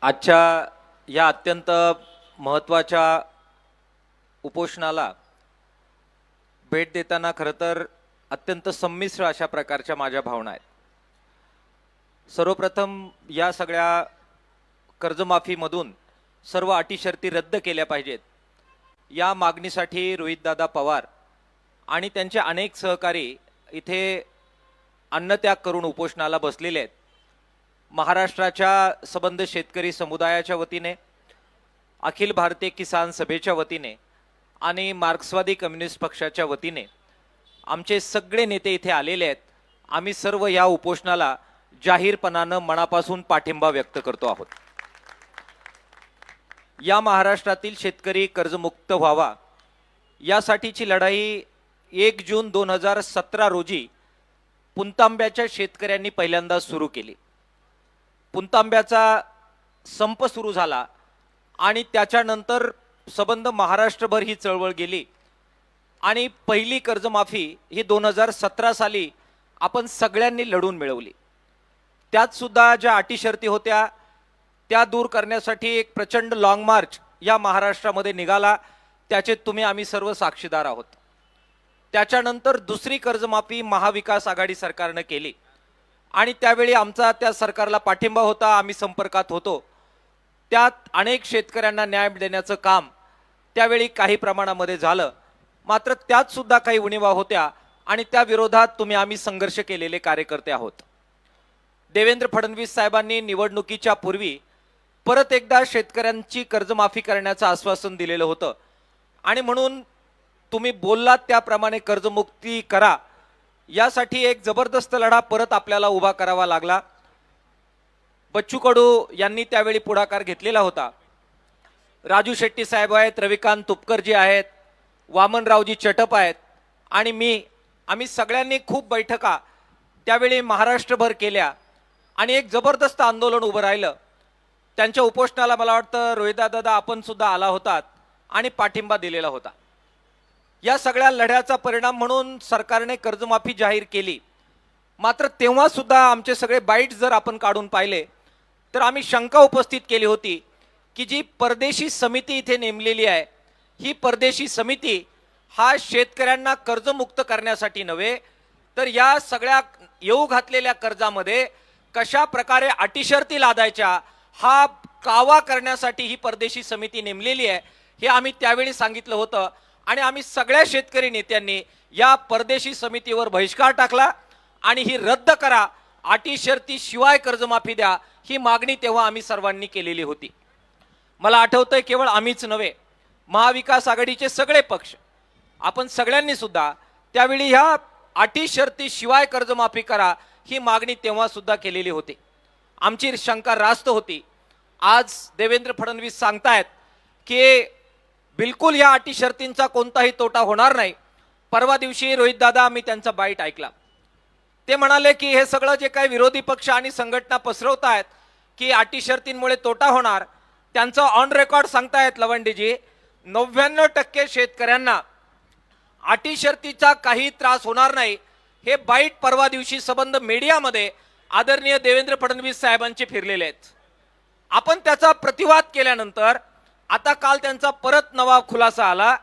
आजच्या या अत्यंत महत्त्वाच्या उपोषणाला भेट देताना खरं तर अत्यंत संमिश्र अशा प्रकारच्या माझ्या भावना आहेत। सर्वप्रथम या सगळ्या कर्जमाफीमधून सर्व अटी शर्ती रद्द केल्या पाहिजेत या मागणीसाठी रोहितदादा पवार आणि त्यांचे अनेक सहकारी इथे अन्नत्याग करून उपोषणाला बसलेले आहेत। महाराष्ट्राच्या सबंध शेतकरी समुदायाच्या वतीने, अखिल भारतीय किसान सभेच्या वतीने आणि मार्क्सवादी कम्युनिस्ट पक्षाच्या वतीने आमचे सगळे नेते इथे आलेले आहेत। आम्ही सर्व या उपोषणाला जाहीरपणाने मनापासून पाठिंबा व्यक्त करतो आहोत। या महाराष्ट्रातील शेतकरी कर्जमुक्त व्हावा यासाठीची लढाई 1 जून 2017 रोजी पुणतांब्याच्या शेतकऱ्यांनी पहिल्यांदा सुरू केली। पुणतांब्याचा संप सुरू झाला आणि त्याच्यानंतर सबंध महाराष्ट्रभर ही चळवळ गेली आणि पहिली कर्जमाफी ही 2017 साली आपण सगळ्यांनी लढून मिळवली। त्यात सुद्धा ज्या अटी शर्ती होत्या त्या दूर करण्यासाठी एक प्रचंड लॉंग मार्च या महाराष्ट्रामध्ये निघाला, त्याचे तुम्ही आम्ही सर्व साक्षीदार आहोत। त्याच्यानंतर दुसरी कर्जमाफी महाविकास आघाडी सरकारने केली आणि त्यावेळी आमचा त्या सरकारला पाठिंबा होता, आम्ही संपर्कात होतो। त्यात अनेक शेतकऱ्यांना न्याय देण्याचं काम त्यावेळी काही प्रमाणामध्ये झालं, मात्र त्यात सुद्धा काही उणिवा होत्या आणि त्या विरोधात तुम्ही आम्ही संघर्ष केलेले कार्यकर्ते आहोत। देवेंद्र फडणवीस साहेबांनी निवडणुकीच्या पूर्वी परत एकदा शेतकऱ्यांची कर्जमाफी करण्याचं आश्वासन दिलेलं होतं आणि म्हणून तुम्ही बोललात त्याप्रमाणे कर्जमुक्ती करा यासाठी एक जबरदस्त लढा परत आपल्याला उभा करावा लागला। बच्चू कडू यांनी त्यावेळी पुढाकार घेतलेला होता। राजू शेट्टी साहेब आहेत, रविकांत तुपकरजी आहेत, वामनरावजी चटप आहेत आणि आम्ही सगळ्यांनी खूप बैठका त्यावेळी महाराष्ट्रभर केल्या आणि एक जबरदस्त आंदोलन उभं राहिलं। त्यांच्या उपोषणाला मला वाटतं रोहितदादा आपण सुद्धा आला होतात आणि पाठिंबा दिलेला होता। या सगळ्या लढ्याचा परिणाम म्हणून सरकारने कर्जमाफी जाहीर केली, मात्र तेव्हा सुद्धा आमचे सगळे बाईट जर आपण काढून पाहिले तर आम्ही शंका उपस्थित केली होती की जी परदेशी समिती इथे नेमलेली आहे ही परदेशी समिती हा शेतकऱ्यांना कर्जमुक्त करण्यासाठी नव्हे तर या सगळ्या येऊ घातलेल्या कर्जामध्ये कशा प्रकारे अटी शर्ती लादायच्या हा कावा करण्यासाठी ही परदेशी समिती नेमलेली आहे हे आम्ही त्यावेळी सांगितलं होतं आणि आम्ही सगळ्या शेतकरी नेत्यांनी या परदेशी समितीवर बहिष्कार टाकला आणि ही रद्द करा, अटी शर्ती शिवाय कर्जमाफी द्या ही मागणी तेव्हा आम्ही सर्वांनी केलेली होती। मला आठवतंय केवळ आम्हीच नव्हे, महाविकास आघाडीचे सगळे पक्ष आपण सगळ्यांनी सुद्धा त्यावेळी ह्या अटी शर्ती शिवाय कर्जमाफी करा ही मागणी तेव्हा सुद्धा केलेली होती। आमची शंका रास्त होती। आज देवेंद्र फडणवीस सांगतायत की बिलकुल या अटी शर्तींचा कोणताही तोटा होणार नाही। परवा दिवशी रोहितदादा मी त्यांचा बाईट ऐकला, ते म्हणाले की हे सगळं जे काही विरोधी पक्ष आणि संघटना पसरवतायत की अटी शर्तींमुळे तोटा होणार, त्यांचं ऑन रेकॉर्ड सांगतायत लवंडेजी 99% शेतकऱ्यांना अटी शर्तीचा काही त्रास होणार नाही। हे बाईट परवा दिवशी सबंध मीडियामध्ये आदरणीय देवेंद्र फडणवीस साहेबांचे फिरलेले आहेत। आपण त्याचा प्रतिवाद केल्यानंतर आता काल त्यांचा परत नवा खुलासा आला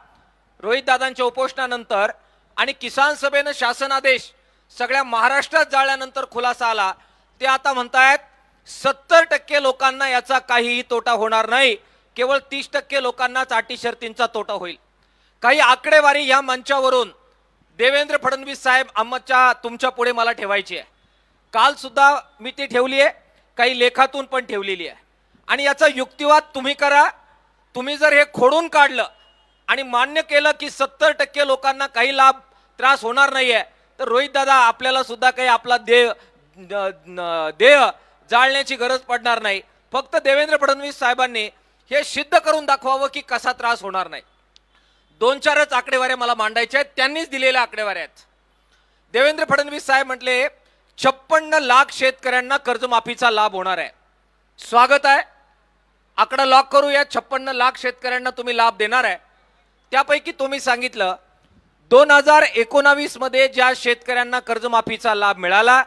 रोहितदादांच्या उपोषणानंतर आणि किसान सभेनं शासनादेश सगळ्या महाराष्ट्रात जाळल्यानंतर खुलासा आला। ते आता म्हणतायत 70% लोकांना याचा काहीही तोटा होणार नाही, केवळ 30% लोकांनाच अटी शर्तींचा तोटा होईल। काही आकडेवारी या मंचावरून देवेंद्र फडणवीस साहेब आमच्या तुमच्या पुढे मला ठेवायची आहे। काल सुद्धा मी ती ठेवली आहे, काही लेखातून पण ठेवलेली आहे आणि याचा युक्तिवाद तुम्ही करा। तुम्ही जर हे खोडून काढलं आणि मान्य केलं की 70% लोकांना काही लाभ त्रास होणार नाहीये तर रोहितदादा आपल्याला सुद्धा काही आपला देह जाळण्याची गरज पडणार नाही। फक्त देवेंद्र फडणवीस साहेबांनी हे सिद्ध करून दाखवावं की कसा त्रास होणार नाही। 2-4च आकडेवाऱ्या मला मांडायच्या आहेत, त्यांनीच दिलेल्या आकडेवाऱ्या आहेत। देवेंद्र फडणवीस साहेब म्हटले 56 लाख शेतकऱ्यांना कर्जमाफीचा लाभ होणार आहे। स्वागत आहे, आकडा लॉक करूया। 56 लाख शेतकऱ्यांना तुम्ही लाभ देणार आहे। त्यापैकी तुम्ही सांगितलं 2019 मध्ये ज्या शेतकऱ्यांना कर्जमाफीचा लाभ मिळाला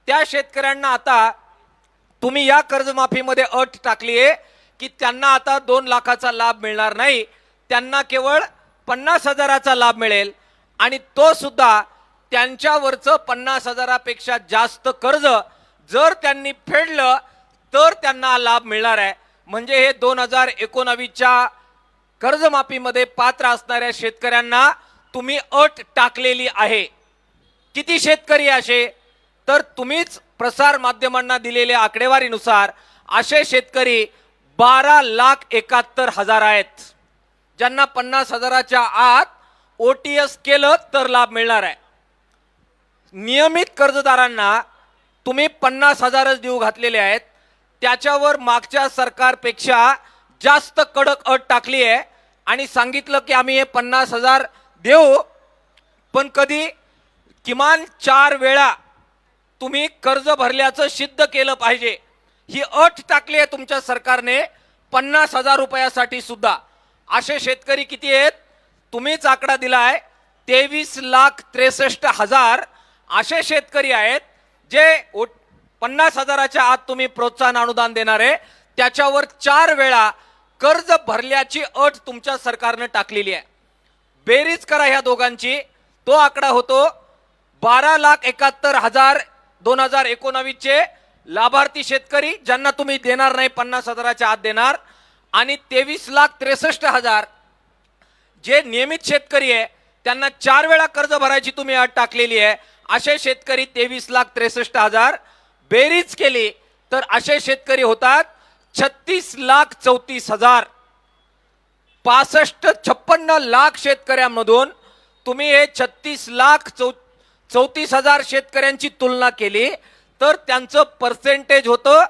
त्या शेतकऱ्यांना आता तुम्ही या कर्जमाफीमध्ये अट टाकली आहे की त्यांना आता 2 लाखाचा लाभ मिळणार नाही, त्यांना केवळ 50,000चा लाभ मिळेल आणि तो सुद्धा त्यांच्यावरचं 50,000पेक्षा जास्त कर्ज जर त्यांनी फेडलं तर त्यांना लाभ मिळणार आहे. म्हणजे हे 2019च्या कर्जमाफीमध्ये पात्र असणाऱ्या शेतकऱ्यांना तुम्ही अट टाकलेली आहे. किती शेतकरी असे, तर तुम्हीच प्रसार माध्यमांना दिलेल्या आकडेवारीनुसार असे शेतकरी 12,71,000 आहेत, ज्यांना 50,000च्या आत OTS केलं तर लाभ मिळणार आहे. नियमित कर्जदारांना तुम्ही 50,000च देऊ घातलेले आहेत, त्याच्यावर मागच्या सरकारपेक्षा जास्त कडक अट टाकली आहे आणि सांगितलं की आम्ही हे 50,000 देऊ, पण कधी किमान 4 वेळा तुम्ही कर्ज भरल्याचं सिद्ध केलं पाहिजे. ही अट टाकली आहे तुमच्या सरकारने 50,000 रुपयासाठी सुद्धा. असे शेतकरी किती आहेत? तुम्हीच आकडा दिलाय 23,63,000 असे शेतकरी आहेत जे 50,000च्या आत तुम्ही प्रोत्साहन अनुदान देणार आहे, त्याच्यावर 4 वेळा कर्ज भरल्याची अट तुमच्या सरकारने टाकलेली आहे. बेरीज करा ह्या दोघांची, तो आकडा होतो 12,71,000 2019चे लाभार्थी शेतकरी ज्यांना तुम्ही देणार नाही, 50,000च्या आत देणार, आणि 23,63,000 जे नियमित शेतकरी आहे त्यांना 4 वेळा कर्ज भरायची तुम्ही अट टाकलेली आहे. असे शेतकरी 23,63,000 बेरीज केली तर असे शेतकरी होतात 36,34,000. 56 लाख शेतकऱ्यांमधून तुम्ही हे 36,34,000 शेतकऱ्यांची तुलना केली तर त्यांचं पर्सेंटेज होतं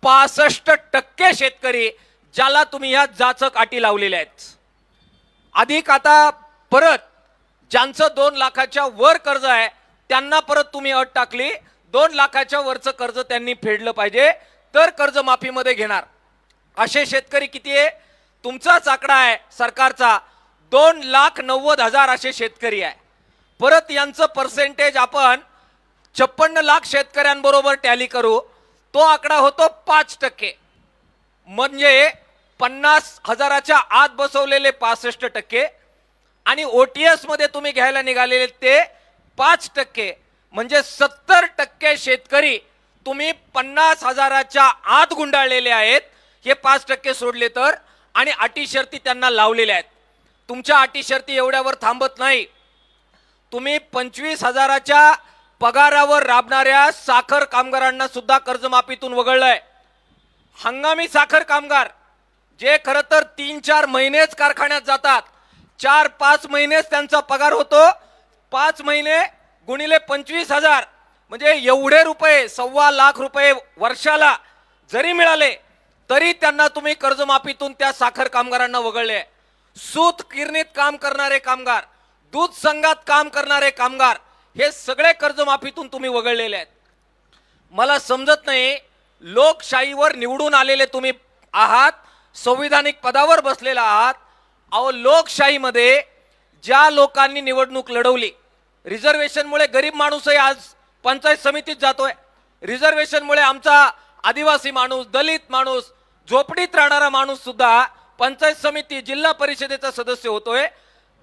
65% शेतकरी, ज्याला तुम्ही ह्या जाचक अटी लावलेल्या आहेत. अधिक आता परत ज्यांचं 2 लाखाच्या वर कर्ज आहे त्यांना परत तुम्ही अट टाकली 2 लाखाच्या वरचं कर्ज त्यांनी फेडलं पाहिजे तर कर्जमाफीमध्ये घेणार. असे शेतकरी किती आहे? तुमचाच आकडा आहे सरकारचा, 2,90,000 असे शेतकरी आहे. परत यांचं पर्सेंटेज आपण 56 लाख शेतकऱ्यांबरोबर टॅली करू, तो आकडा होतो 5%. म्हणजे 50,000च्या आत बसवलेले 65% आणि OTS मध्ये तुम्ही घ्यायला निघालेले ते 5%, म्हणजे 70% शेतकरी तुम्ही 50,000च्या आत गुंडाळलेले आहेत. हे 5% सोडले तर, आणि अटी शर्ती त्यांना लावलेल्या आहेत. तुमच्या अटी शर्ती एवढ्यावर थांबत नाही. तुम्ही 25,000च्या पगारावर राबणाऱ्या साखर कामगारांना सुद्धा कर्जमाफीतून वगळलंय. हंगामी साखर कामगार जे खरं तर 3-4 महिनेच कारखान्यात जातात, 4-5 महिनेच त्यांचा पगार होतो, 5 महिने गुणिले 25,000 म्हणजे एवढे रुपये, 1.25 लाख रुपये वर्षाला जरी मिळाले तरी त्यांना तुम्ही कर्जमाफीतून त्या साखर कामगारांना वगळले. सूत गिरणीत काम करणारे कामगार, दूध संघात काम करणारे कामगार, हे सगळे कर्जमाफीतून तुम्ही वगळलेले आहेत. मला समजत नाही, लोकशाहीवर निवडून आलेले तुम्ही आहात, संविधानिक पदावर बसलेला आहात. अहो, लोकशाहीमध्ये ज्या लोकांनी निवडणूक लढवली, रिझर्वेशनमुळे गरीब माणूसही आज पंचायत समितीत जातोय, रिझर्वेशनमुळे आमचा आदिवासी माणूस, दलित माणूस, झोपडीत राहणारा माणूस सुद्धा पंचायत समिती, जिल्हा परिषदेचा सदस्य होतोय.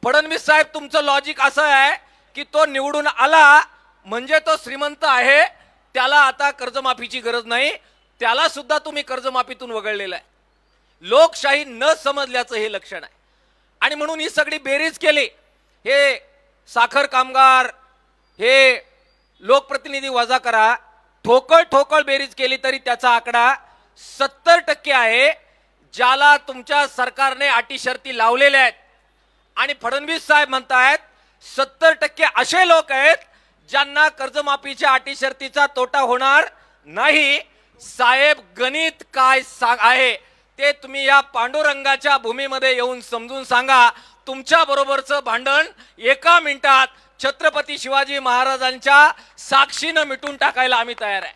फडणवीस साहेब, तुमचं लॉजिक असं आहे की तो निवडून आला म्हणजे तो श्रीमंत आहे, त्याला आता कर्जमाफीची गरज नाही, त्याला सुद्धा तुम्ही कर्जमाफीतून वगळलेलं आहे. लोकशाही न समजल्याचं हे लक्षण आहे. आणि म्हणून ही सगळी बेरीज केली, हे साखर कामगार, हे लोकप्रतिनिधी वजा करा, ठोकळ बेरीज केली तरी त्याचा आकडा 70% आहे, ज्याला तुमच्या सरकारने अटी शर्ती लावलेल्या आहेत. आणि फडणवीस साहेब म्हणतायत 70% असे लोक आहेत ज्यांना कर्जमाफीच्या अटी शर्तीचा तोटा होणार नाही. साहेब, गणित काय आहे ते तुम्ही या पांडुरंगाच्या भूमीमध्ये येऊन समजून सांगा. तुमच्या बरोबरचं भांडण 1 मिनिटात छत्रपती शिवाजी महाराजांच्या साक्षीनं मिटून टाकायला आम्ही तयार आहे.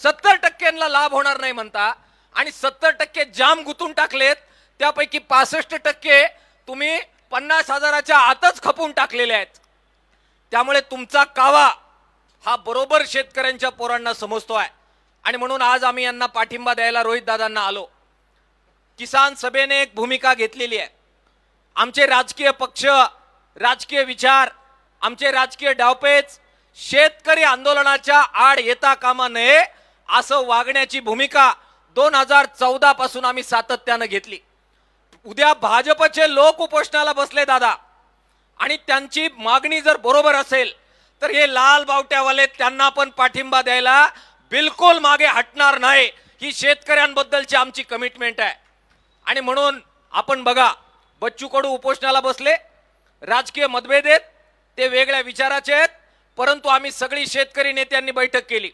70%ला लाभ होणार नाही म्हणता आणि 70% जाम गुंतून टाकलेत, त्यापैकी 65% तुम्ही 50,000च्या आतच खपून टाकलेले आहेत. त्यामुळे तुमचा कावा हा बरोबर शेतकऱ्यांच्या पोरांना समजतोय. आणि म्हणून आज आम्ही यांना पाठिंबा द्यायला रोहित दादांना आलो. किसान सभेने एक भूमिका घेतलेली आहे. आमचे राजकीय पक्ष, राजकीय विचार, आमचे राजकीय डावपेच शेतकरी आंदोलनाच्या आड येता कामा नये असं वागण्याची भूमिका 2014 पासून आम्ही सातत्यानं घेतली. उद्या भाजपचे लोक उपोषणाला बसले दादा, आणि त्यांची मागणी जर बरोबर असेल तर हे लाल बावट्यावाले त्यांना पण पाठिंबा द्यायला बिलकुल मागे हटणार नाही. ही शेतकऱ्यांबद्दलची आमची कमिटमेंट आहे. आणि म्हणून आपण बघा, बच्चू कडू उपोषणाला बसले, राजकीय मतभेद आहेत, ते वेगळ्या विचाराचे आहेत, परंतु आम्ही सगळी शेतकरी नेत्यांनी बैठक केली.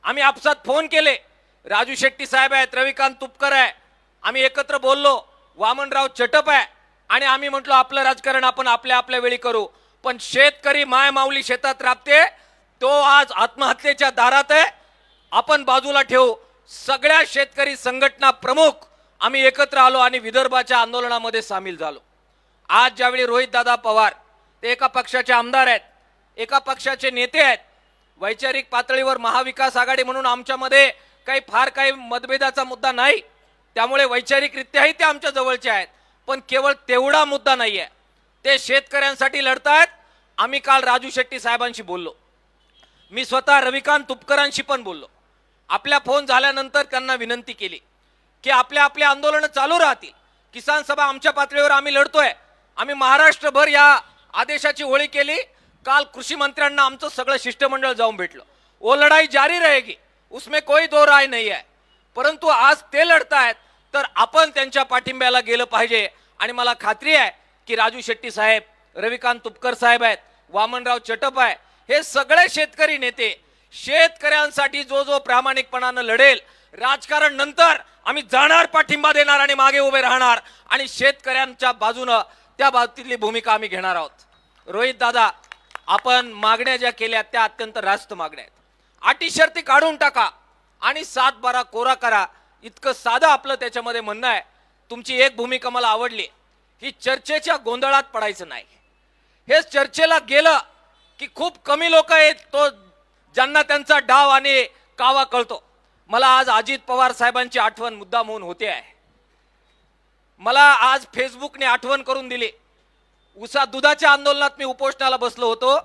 आम्ही आपसात फोन केले, राजू शेट्टी साहेब आहेत, रविकांत तुपकर आहे, आम्ही एकत्र बोललो, वामनराव चटप आहे, आणि आम्ही म्हटलो आपलं राजकारण आपण आपल्या आपल्या वेळी करू. पण शेतकरी माय माऊली शेतात राबते, तो आज आत्महत्येच्या दारात आहे. आपण बाजूला ठेवू. सगळ्या शेतकरी संघटना प्रमुख आम्ही एकत्र आलो आणि विदर्भाच्या आंदोलनामध्ये सामील झालो. आज ज्यावेळी रोहित दादा पवार ते एका पक्षाचे आमदार आहेत, एका पक्षाचे नेते आहेत, वैचारिक पातळीवर महाविकास आघाडी म्हणून आमच्यामध्ये काही मतभेदाचा मुद्दा नाही, त्यामुळे वैचारिकरित्याही ते आमच्या जवळचे आहेत. पण केवळ तेवढा मुद्दा नाहीये, ते शेतकऱ्यांसाठी लढतायत. आम्ही काल राजू शेट्टी साहेबांशी बोललो, मी स्वतः रविकांत तुपकरांशी पण बोललो. आपल्या फोन झाल्यानंतर त्यांना विनंती केली की आपल्या आपल्या आंदोलन चालू राहतील. किसान सभा आमच्या पातळीवर आम्ही लढतोय. आम्ही महाराष्ट्रभर या आदेशाची होळी केली. काल कृषी मंत्र्यांना आमचं सगळं शिष्टमंडळ जाऊन भेटलं. वो लढाई जारी रहेगी, उसमें कोई दो राय नहीं है. परंतु आज ते लढतायत तर आपण त्यांच्या पाठिंब्याला गेलं पाहिजे. आणि मला खात्री आहे की राजू शेट्टी साहेब, रविकांत तुपकर साहेब आहेत, वामनराव चटप आहे, हे सगळे शेतकरी नेते शेतकऱ्यांसाठी जो जो प्रामाणिकपणानं लढेल, राजकारण नंतर आम्ही जाणार, पाठिंबा देणार आणि मागे उभे राहणार आणि शेतकऱ्यांच्या बाजूनं त्या बाबतीतली भूमिका आम्ही घेणार आहोत. रोहित दादा, आपण मागण्या ज्या केल्या त्या अत्यंत रास्त मागण्या आहेत. अटी शर्ती काढून टाका आणि 7-12 कोरा करा, इतकं साधं आपलं त्याच्यामध्ये म्हणणं आहे. तुमची एक भूमिका मला आवडली, ही चर्चेच्या गोंधळात पडायचं नाही. हे चर्चेला गेलं की खूप कमी लोक आहेत तो ज्यांना त्यांचा डाव आणि कावा कळतो. मला आज अजित पवार साहेबांची आठवण मुद्दाम होऊन होते आहे. मला आज फेसबुकने आठवण करून दिली. दुधाच्या आंदोलनात मी उपोषणाला बसलो होतो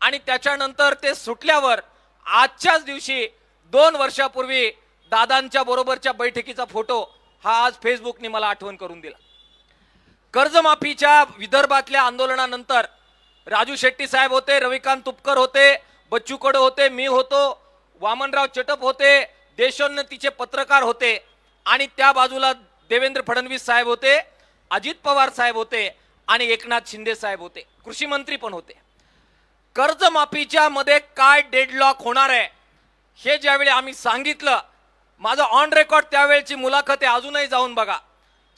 आणि त्याच्यानंतर ते सुटल्यावर आजच्याच दिवशी 2 वर्षापूर्वी दादांच्या बरोबरच्या बैठकीचा फोटो हा आज फेसबुकने मला आठवण करून दिला. कर्जमाफीच्या विदर्भातल्या आंदोलनानंतर राजू शेट्टी साहेब होते, रविकांत तुपकर होते, बच्चू कडू होते, मी होतो, वामनराव चटप होते, देशोन्नतीचे पत्रकार होते, आणि त्या बाजूला देवेंद्र फडणवीस साहेब होते, अजित पवार साहेब होते आणि एकनाथ शिंदे साहेब होते, कृषी मंत्री पण होते. कर्जमाफीच्या मध्ये काय डेडलॉक होणार आहे हे ज्यावेळी आम्ही सांगितलं, माझं ऑन रेकॉर्ड त्यावेळची मुलाखत आहे, अजूनही जाऊन बघा.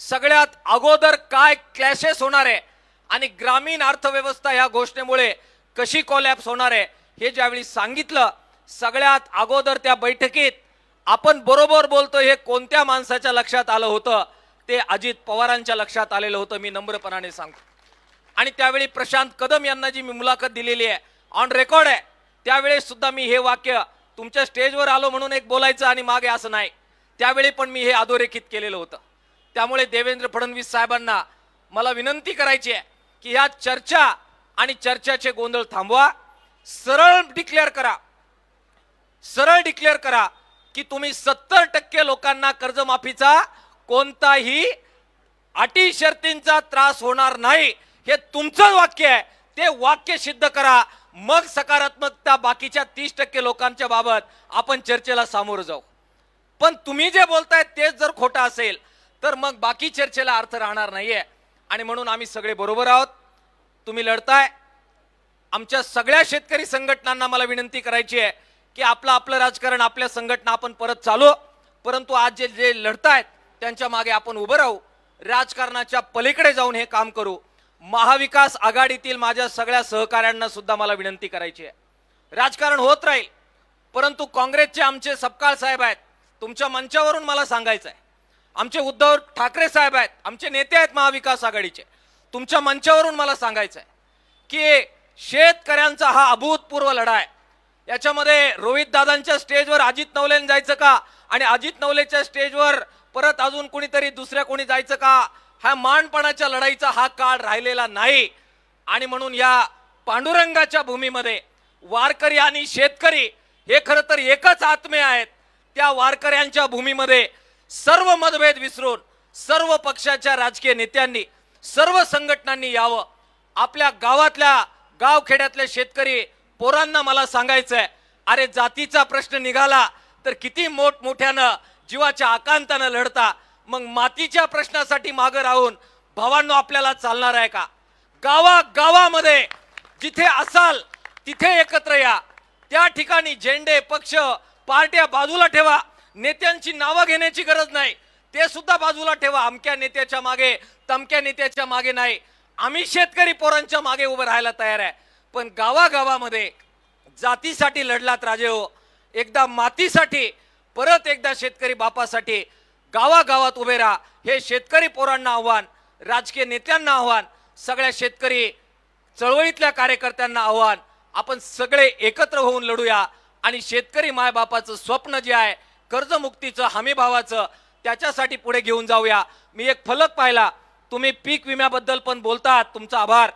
सगळ्यात अगोदर काय क्लॅशेस होणार आहे आणि ग्रामीण अर्थव्यवस्था या घोषणेमुळे कशी कोलॅप्स होणार आहे हे ज्यावेळी सांगितलं, सगळ्यात अगोदर त्या बैठकीत आपण बरोबर बोलतो हे कोणत्या माणसाच्या लक्षात आलं होतं, ते अजित पवारांच्या लक्षात आलेलं होतं. मी नम्रपणाने सांगतो. आणि त्यावेळी प्रशांत कदम यांना जी मी मुलाखत दिलेली आहे, ऑन रेकॉर्ड आहे, त्यावेळेस सुद्धा मी हे वाक्य तुमच्या स्टेजवर आलो म्हणून एक बोलायचं आणि मागे असं नाही, त्यावेळी पण मी हे अधोरेखित केलेलं होतं. त्यामुळे देवेंद्र फडणवीस साहेबांना मला विनंती करायची आहे की ह्या चर्चा आणि चर्चाचे गोंधळ थांबवा. सरळ डिक्लेअर करा की तुम्ही 70% लोकांना कर्जमाफीचा कोणताही अटी शर्तींचा त्रास होणार नाही, हे तुमचं वाक्य आहे. ते वाक्य सिद्ध करा, मग सकारात्मकता बाकीच्या 30% लोकांच्या बाबत आपण चर्चेला सामोरं जाऊ. पण तुम्ही जे बोलताय तेच जर खोटं असेल तर मग बाकी चर्चेला अर्थ राहणार नाहीये. आणि म्हणून आम्ही सगळे बरोबर आहोत. तुम्ही लढताय. आमच्या सगळ्या शेतकरी संघटनांना मला विनंती करायची आहे की आपलं राजकारण, आपल्या संघटना आपण परत चालू, परंतु आज जे लढतायत त्यांच्या मागे आपण उभं राहू. राजकारणाच्या पलीकडे जाऊन हे काम करू. महाविकास आघाडीतील माझ्या सगळ्या सहकाऱ्यांना सुद्धा मला विनंती करायची आहे, राजकारण होत राहील, परंतु काँग्रेसचे आमचे सपकाळ साहेब आहेत, तुमच्या मंचावरून मला सांगायचं आहे, आमचे उद्धव ठाकरे साहेब आहेत, आमचे नेते आहेत महाविकास आघाडीचे, तुमच्या मंचावरून मला सांगायचं आहे की शेतकऱ्यांचा हा अभूतपूर्व लढा आहे. याच्यामध्ये रोहित दादांच्या स्टेजवर अजित नवलेने जायचं का आणि अजित नवलेच्या स्टेजवर परत अजून कोणीतरी दुसऱ्या कोणी जायचं का? हा मानपणाच्या लढाईचा हा काळ राहिलेला नाही. आणि म्हणून या पांडुरंगाच्या भूमीमध्ये वारकरी आणि शेतकरी हे खरं तर एकच आत्मे आहेत. त्या वारकऱ्यांच्या भूमीमध्ये सर्व मतभेद विसरून सर्व पक्षाच्या राजकीय नेत्यांनी सर्व संघटनांनी यावं. आपल्या गावातल्या गावखेड्यातले शेतकरी पोरांना मला सांगायचंय, अरे जातीचा प्रश्न निघाला तर किती मोठमोठ्यानं जीवाच्या आकांतानं लढता, मग मातीच्या प्रश्नासाठी मागे राहून भावांनो आपल्याला चालणार आहे का? गावागावामध्ये जिथे असाल तिथे एकत्र या. त्या ठिकाणी झेंडे पक्ष पार्ट्या बाजूला ठेवा. नेत्यांची नावं घेण्याची गरज नाही, ते सुद्धा बाजूला ठेवा. अमक्या नेत्याच्या मागे तमक्या नेत्याच्या मागे नाही. आम्ही शेतकरी पोरांच्या मागे उभं राहायला तयार आहे. पण गावागावामध्ये जातीसाठी लढलात राजे हो, एकदा मातीसाठी, परत एकदा शेतकरी बापासाठी गावागावात उभे राहा. हे शेतकरी पोरांना आव्हान, राजकीय नेत्यांना आव्हान, सगळ्या शेतकरी चळवळीतल्या कार्यकर्त्यांना आव्हान. आपण सगळे एकत्र होऊन लढूया आणि शेतकरी मायबापाचं स्वप्न जे आहे कर्जमुक्तीचं, हमी भावाचं, त्याच्यासाठी पुढे घेऊन जाऊया. मी एक फलक पाहिला, तुम्ही पीक विम्याबद्दल पण बोलतात, तुमचा आभार.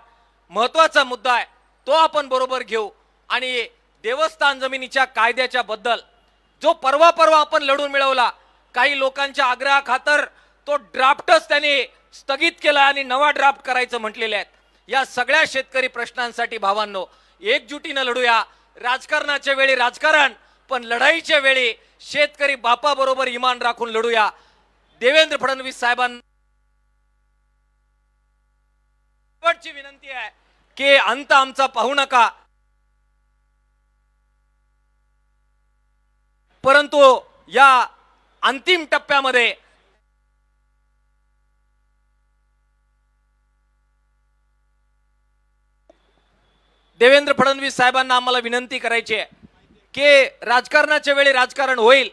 महत्वाचा मुद्दा आहे तो आपण बरोबर घेऊ. आणि देवस्थान जमिनीच्या कायद्याच्या बद्दल जो परवा आपण लढून मिळवला, काही लोकांच्या आग्रहाखातर तो ड्राफ्टच त्यांनी स्थगित केला आणि नवा ड्राफ्ट करायचं म्हटलेले आहेत. या सगळ्या शेतकरी प्रश्नांसाठी भावांनो एकजुटीनं लढूया. राजकारणाच्या वेळी राजकारण, पण लढाईच्या वेळी शेतकरी बापाबरोबर इमान राखून लढूया. देवेंद्र फडणवीस साहेबांना शेवटची विनंती आहे की अंत आमचा पाहू नका, परंतु या अंतिम टप्प्यामध्ये देवेंद्र फडणवीस साहेबांना आम्हाला विनंती करायची आहे की राजकारणाच्या वेळी राजकारण होईल,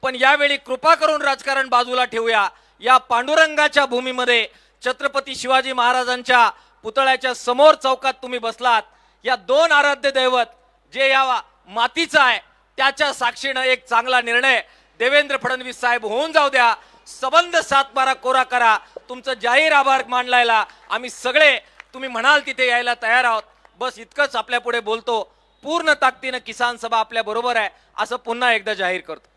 पण यावेळी कृपा करून राजकारण बाजूला ठेवूया. या पांडुरंगाच्या भूमीमध्ये छत्रपती शिवाजी महाराजांच्या पुतळ्याच्या समोर चौकात तुम्ही बसलात. या दोन आराध्य दैवत जे या मातीचा आहे त्याच्या साक्षीनं एक चांगला निर्णय देवेंद्र फडणवीस साहेब होऊन जाऊ द्या. सबंध 7-12 कोरा करा. तुमचं जाहीर आभार मानलायला आम्ही सगळे तुम्ही म्हणाल तिथे यायला तयार आहोत. बस इतकंच आपल्या पुढे बोलतो. पूर्ण ताकदीनं किसान सभा आपल्या बरोबर आहे असं पुन्हा एकदा जाहीर करतो.